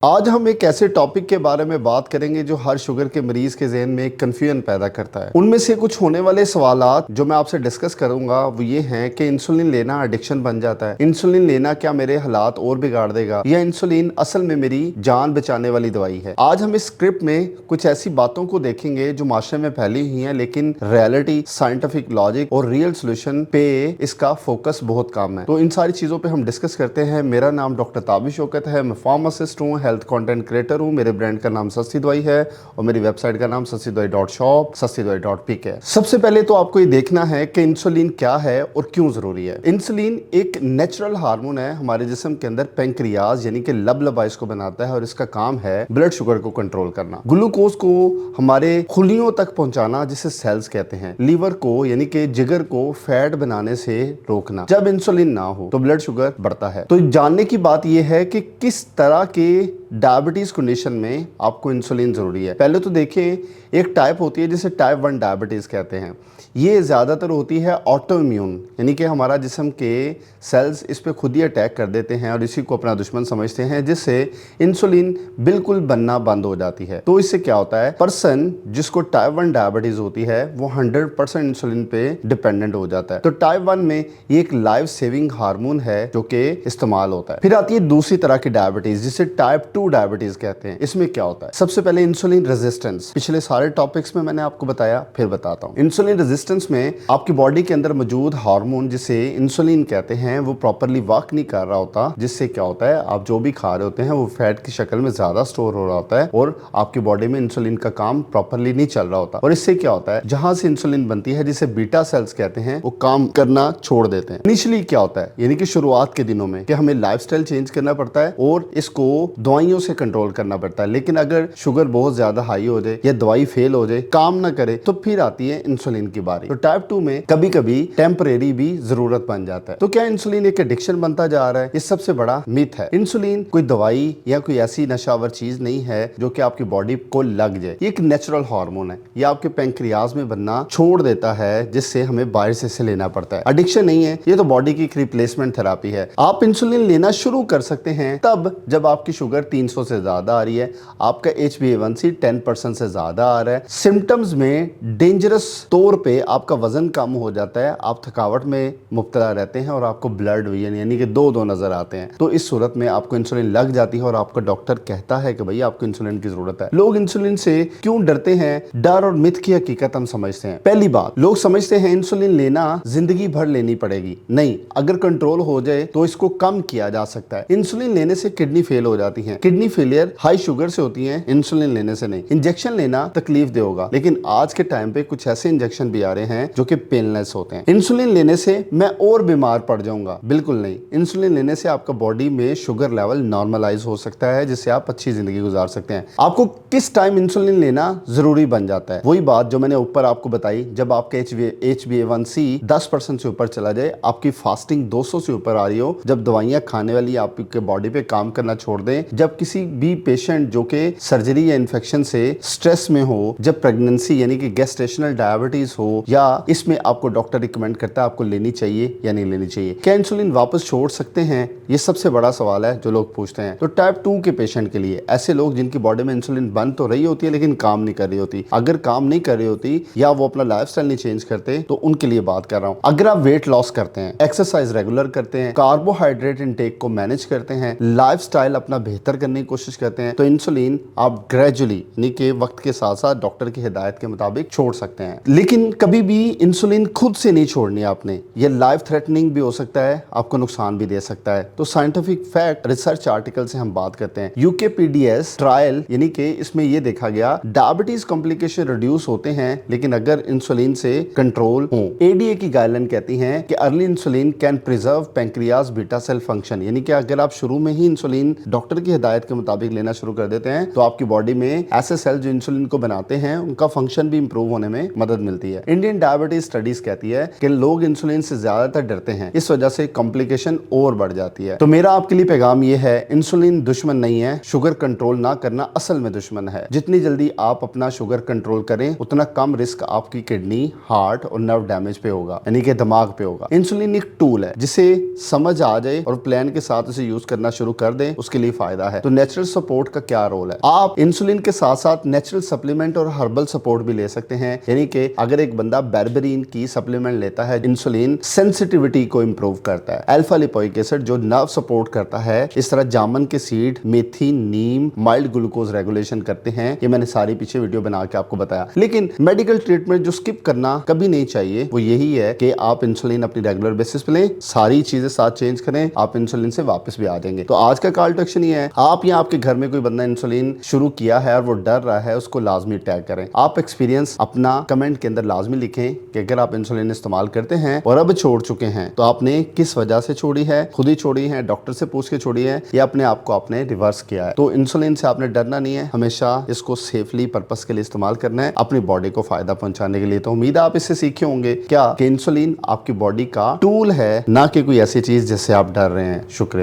आज हम एक ऐसे टॉपिक के बारे में बात करेंगे जो हर शुगर के मरीज के ज़हन में एक कन्फ्यूजन पैदा करता है। उनमें से कुछ होने वाले सवालात जो मैं आपसे डिस्कस करूंगा वो ये हैं कि इंसुलिन लेना एडिक्शन बन जाता है। इंसुलिन लेना क्या मेरे हालात और बिगाड़ देगा, या इंसुलिन असल में मेरी जान बचाने वाली दवाई है। आज हम इस स्क्रिप्ट में कुछ ऐसी बातों को देखेंगे जो माशरे में फैली हुई हैं, लेकिन रियलिटी, साइंटिफिक लॉजिक और रियल सोल्यूशन पे इसका फोकस बहुत कम है। तो इन सारी चीजों पे हम डिस्कस करते हैं। मेरा नाम डॉक्टर ताबिश शौकत है, मैं फार्मासिस्ट हूँ, हेल्थ कंटेंट क्रिएटर हूँ। मेरे ब्रांड का नाम सस्ती दवाई है और मेरी वेबसाइट का नाम sastidwai.shop, sastidwai.pk है। सबसे पहले तो आपको ये देखना है कि इंसुलिन क्या है और क्यों जरूरी है। इंसुलिन एक नेचुरल हार्मोन है हमारे जिस्म के अंदर। पेंक्रियाज यानी कि लबलबा इसको बनाता है और इसका काम है ब्लड शुगर को कंट्रोल करना, ग्लूकोज को हमारे खुलियों तक पहुंचाना जिसे सेल्स कहते हैं, लीवर को यानी कि जिगर को फैट बनाने से रोकना। जब इंसुलिन ना हो तो ब्लड शुगर बढ़ता है। तो जानने की बात यह है कि किस तरह के डायबिटीज कंडीशन में आपको इंसुलिन जरूरी है। पहले तो देखें, एक टाइप होती है जिसे टाइप 1 डायबिटीज कहते हैं। ये ज़्यादातर होती है ऑटो इम्यून, यानी कि हमारा जिस्म के सेल्स इस पे खुद ही अटैक कर देते हैं और इसी को अपना दुश्मन समझते हैं, जिससे इंसुलिन बिल्कुल बनना बंद हो जाती है। तो इससे क्या होता है, पर्सन जिसको टाइप 1 डायबिटीज होती है वो 100% इंसुलिन पे डिपेंडेंट हो जाता है। तो टाइप 1 में ये एक लाइफ सेविंग हार्मोन है जो कि इस्तेमाल होता है। फिर आती है दूसरी तरह की डायबिटीज जिसे टाइप 2 डायबिटीज कहते हैं। इसमें क्या होता है, सबसे पहले इंसुलिन रेजिस्टेंस। पिछले सारे टॉपिक्स में मैंने आपको बताया, फिर बताता हूँ। इंसुलिन रेजिस्टेंस में आपकी बॉडी के अंदर मौजूद हार्मोन जिसे इंसुलिन कहते हैं वो प्रॉपर्ली वर्क नहीं कर रहा होता, जिससे क्या होता है, आप जो भी खा रहे होते हैं वो फैट की शक्ल में ज्यादा स्टोर हो रहा होता है और आपकी बॉडी में इंसुलिन का काम प्रॉपर्ली नहीं चल रहा होता। और इससे क्या होता है, जहां से इंसुलिन बनती है जिसे बीटा सेल्स कहते हैं वो काम करना छोड़ देते हैं। इनिशियली क्या होता है, यानी कि शुरुआत के दिनों में कि हमें लाइफस्टाइल चेंज करना पड़ता है और इसको दवाइयों से कंट्रोल करना पड़ता है। लेकिन अगर शुगर बहुत ज्यादा हाई हो जाए या दवाई फेल हो जाए, काम ना करे, तो फिर आती है इंसुलिन की बारी। तो टाइप 2 में कभी कभी टेम्परेरी भी जरूरत बन जाता है। तो क्या इंसुलिन एक एडिक्शन बनता जा रहा है? ये सबसे बड़ा मिथ है। इंसुलिन कोई दवाई या कोई ऐसी नशावर चीज नहीं है जो कि आपकी बॉडी को लग जाए। ये एक नेचुरल हार्मोन है, ये आपके पेंक्रियाज में बनना छोड़ देता है, जिससे हमें बाहर से लेना पड़ता है। एडिक्शन नहीं है, ये तो बॉडी की रिप्लेसमेंट थेरापी है। आप इंसुलिन लेना शुरू कर सकते हैं तब जब आपकी शुगर 300 से ज्यादा आ रही है, आपका HbA1c 10% से ज्यादा आ रहा है, सिम्टम्स में डेंजरस तौर पे आपका वजन कम हो जाता है, आप थकावट में मुब्तला रहते हैं और आपको ब्लड विजन यानी कि दो नजर आते हैं। तो इस सूरत में आपको इंसुलिन लग जाती है और आपका डॉक्टर कहता है कि भाई आपको इंसुलिन की जरूरत है। लोग इंसुलिन से क्यों डरते हैं? डर और मिथ की हकीकत हम समझते हैं। पहली बात, लोग समझते हैं इंसुलिन लेना जिंदगी भर लेनी पड़ेगी। नहीं, अगर कंट्रोल हो जाए तो इसको कम किया जा सकता है। इंसुलिन लेने से किडनी फेल हो जाती है। किडनी फेलियर हाई शुगर से होती है, इंसुलिन लेने से नहीं। इंजेक्शन लेना तकलीफ दे होगा, लेकिन आज के टाइम पे कुछ ऐसे इंजेक्शन भी आ रहे हैं जो कि पेनलेस होते हैं। इंसुलिन लेने से मैं और बीमार पड़ जाऊंगा, बिल्कुल नहीं। इंसुलिन लेने से आपका बॉडी में शुगर लेवल नॉर्मलाइज हो सकता है, जिससे आप अच्छी जिंदगी गुजार सकते हैं। आपको किस टाइम इंसुलिन लेना जरूरी बन जाता है? वही बात जो मैंने ऊपर आपको बताई, जब आपका HbA1c 10% से ऊपर चला जाए, आपकी फास्टिंग 200 से ऊपर आ रही हो, जब दवाइयां खाने वाली आपके बॉडी पे काम करना छोड़ दें, जब किसी भी पेशेंट जो कि सर्जरी या इन्फेक्शन से स्ट्रेस में हो, जब प्रेगनेंसी यानी कि गेस्टेशनल डायबिटीज हो, या इसमें आपको डॉक्टर रिकमेंड करता है आपको लेनी चाहिए या नहीं लेनी चाहिए। क्या इंसुलिन वापस छोड़ सकते हैं? ये सबसे बड़ा सवाल है जो लोग पूछते हैं। तो टाइप 2 के पेशेंट के लिए, ऐसे लोग जिनकी बॉडी में इंसुलिन बन तो रही होती है लेकिन काम नहीं कर रही होती, अगर काम नहीं कर रही होती या वो अपना लाइफस्टाइल नहीं चेंज करते, तो उनके लिए बात कर रहा हूं। अगर आप वेट लॉस करते हैं, एक्सरसाइज रेगुलर करते हैं, कार्बोहाइड्रेट इनटेक को मैनेज करते हैं, लाइफस्टाइल अपना बेहतर करने की कोशिश करते हैं, तो इंसुलिन आप ग्रेजुअली यानी कि वक्त के साथ साथ डॉक्टर की हिदायत के मुताबिक छोड़ सकते हैं। लेकिन कभी भी इंसुलिन खुद से नहीं छोड़नी आपने, ये लाइफ थ्रेटनिंग भी हो सकता है, आपको नुकसान भी दे सकता है। तो साइंटिफिक फैक्ट रिसर्च आर्टिकल से हम बात करते हैं। UKPDS ट्रायल यानी कि इसमें यह देखा गया डायबिटीज कॉम्प्लिकेशन रिड्यूस होते हैं लेकिन अगर इंसुलिन से कंट्रोल हो। ADA की गाइडलाइन कहती हैं कि early insulin can preserve pancreas beta cell function, यानी कि अगर आप शुरू में ही इंसुलिन डॉक्टर की हिदायत के मुताबिक लेना शुरू कर देते हैं तो आपकी बॉडी में ऐसे सेल जो इंसुलिन को बनाते हैं उनका फंक्शन भी इंप्रूव होने में मदद मिलती है। इंडियन डायबिटीज स्टडीज कहती है कि लोग इंसुलिन से ज्यादातर डरते हैं, इस वजह से कॉम्प्लिकेशन और बढ़ जाती है। तो मेरा आपके लिए पैगाम ये है, इंसुलिन दुश्मन नहीं है, शुगर कंट्रोल ना करना असल में दुश्मन है। जितनी जल्दी आप अपना शुगर कंट्रोल करें उतना कम रिस्क आपकी किडनी, हार्ट और नर्व डैमेज पे होगा, यानी कि दिमाग पे होगा। इंसुलिन एक टूल है, जिसे समझ आ जाए और प्लान के साथ उसे यूज करना शुरू कर दें, उसके लिए फायदा है। है, तो नेचुरल सपोर्ट का क्या रोल है। आप इंसुलिन के साथ साथ नेचुरल सप्लीमेंट और हर्बल सपोर्ट भी ले सकते हैं, यानी कि अगर एक बंदा बेरबेरिन की सप्लीमेंट लेता है, इंसुलिन सेंसिटिविटी को इंप्रूव करता है, अल्फा लिपोइक एसिड जो नर्व सपोर्ट करता है, इस तरह जामन के सीड, मेथी, नीम माइल्ड ग्लूकोज रेगुलेशन करते हैं। ये मैंने सारी पीछे वीडियो बना के आपको बताया। लेकिन मेडिकल ट्रीटमेंट जो स्किप करना कभी नहीं चाहिए वो यही है कि आप इंसुलिन अपनी रेगुलर बेसिस पे लें, सारी चीजें साथ चेंज करें, आप इंसुलिन से वापस भी आ जाएंगे। तो आज का कॉल टू एक्शन ये है, आप या आपके घर में कोई बंदा इंसुलिन शुरू किया है और वो डर रहा है, उसको लाजमी टैग करें। आप एक्सपीरियंस अपना कमेंट के अंदर लाजमी लिखें कि अगर आप इंसुलिन इस्तेमाल करते हैं और अब छोड़ चुके हैं तो आपने किस वजह से छोड़ी है, खुद ही छोड़ी है, डॉक्टर से पूछ के छोड़ी है, या अपने आप को आपने रिवर्स किया है। तो इंसुलिन से आपने डरना नहीं है, हमेशा इसको सेफली पर्पस के लिए इस्तेमाल करना है, अपनी बॉडी को फायदा पहुंचाने के लिए। तो उम्मीद है आप इससे सीखे होंगे क्या कि इंसुलिन आपकी बॉडी का टूल है, ना कि कोई ऐसी चीज जिससे आप डर रहे हैं। शुक्रिया।